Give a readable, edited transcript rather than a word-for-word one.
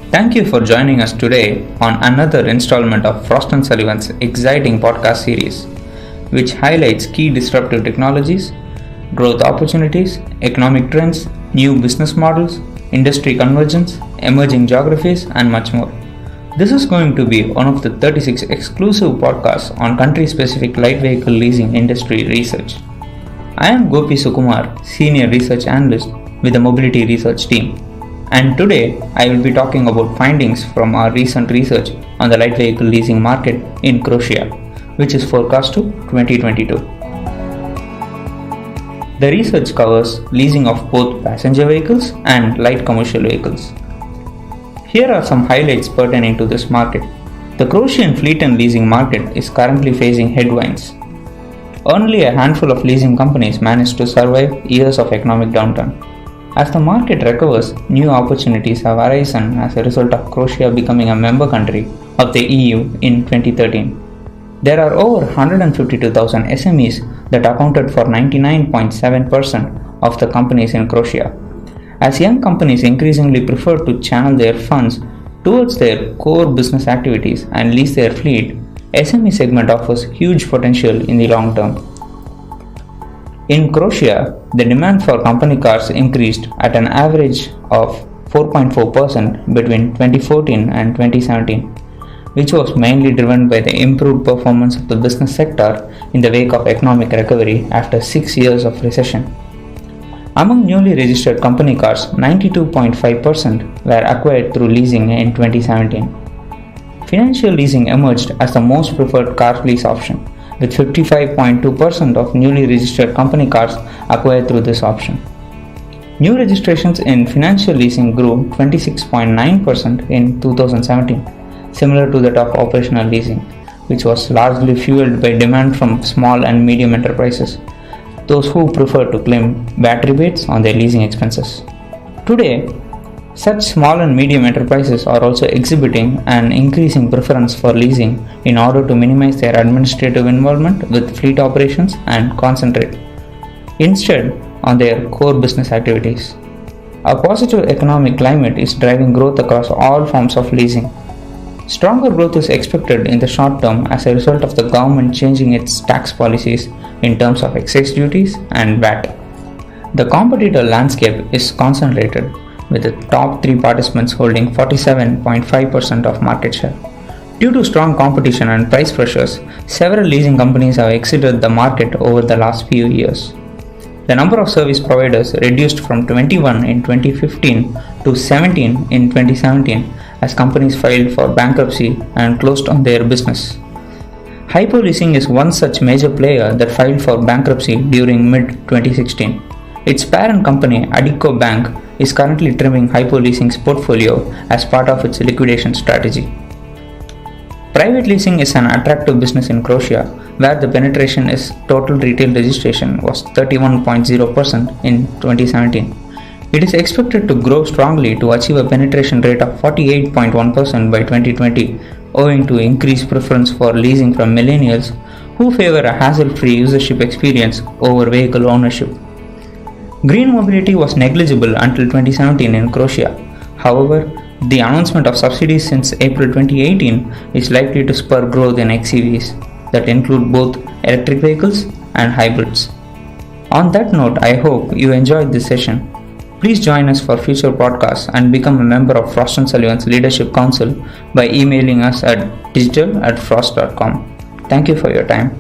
Thank you for joining us today on another installment of Frost & Sullivan's exciting podcast series, which highlights key disruptive technologies, growth opportunities, economic trends, new business models, industry convergence, emerging geographies, and much more. This is going to be one of the 36 exclusive podcasts on country-specific light vehicle leasing industry research. I am Gopi Sukumar, Senior Research Analyst with the Mobility Research team. And today, I will be talking about findings from our recent research on the light vehicle leasing market in Croatia, which is forecast to 2022. The research covers leasing of both passenger vehicles and light commercial vehicles. Here are some highlights pertaining to this market. The Croatian fleet and leasing market is currently facing headwinds. Only a handful of leasing companies managed to survive years of economic downturn. As the market recovers, new opportunities have arisen as a result of Croatia becoming a member country of the EU in 2013. There are over 152,000 SMEs that accounted for 99.7% of the companies in Croatia. As young companies increasingly prefer to channel their funds towards their core business activities and lease their fleet, SME segment offers huge potential in the long term. In Croatia, the demand for company cars increased at an average of 4.4% between 2014 and 2017, which was mainly driven by the improved performance of the business sector in the wake of economic recovery after 6 years of recession. Among newly registered company cars, 92.5% were acquired through leasing in 2017. Financial leasing emerged as the most preferred car lease option, with 55.2% of newly registered company cars acquired through this option. New registrations in financial leasing grew 26.9% in 2017, similar to that of operational leasing, which was largely fueled by demand from small and medium enterprises, those who prefer to claim VAT rebates on their leasing expenses. Today, such small and medium enterprises are also exhibiting an increasing preference for leasing in order to minimize their administrative involvement with fleet operations and concentrate instead on their core business activities. A positive economic climate is driving growth across all forms of leasing. Stronger growth is expected in the short term as a result of the government changing its tax policies in terms of excise duties and VAT. The competitor landscape is concentrated, with the top 3 participants holding 47.5% of market share. Due to strong competition and price pressures, several leasing companies have exited the market over the last few years. The number of service providers reduced from 21 in 2015 to 17 in 2017 as companies filed for bankruptcy and closed on their business. Hypoleasing is one such major player that filed for bankruptcy during mid-2016. Its parent company, Addiko Bank, is currently trimming Hypoleasing's portfolio as part of its liquidation strategy. Private leasing is an attractive business in Croatia, where the penetration is total retail registration was 31.0% in 2017. It is expected to grow strongly to achieve a penetration rate of 48.1% by 2020, owing to increased preference for leasing from millennials who favor a hassle-free usership experience over vehicle ownership. Green mobility was negligible until 2017 in Croatia. However, the announcement of subsidies since April 2018 is likely to spur growth in xEVs that include both electric vehicles and hybrids. On that note, I hope you enjoyed this session. Please join us for future podcasts and become a member of Frost & Sullivan's Leadership Council by emailing us at digital@frost.com. Thank you for your time.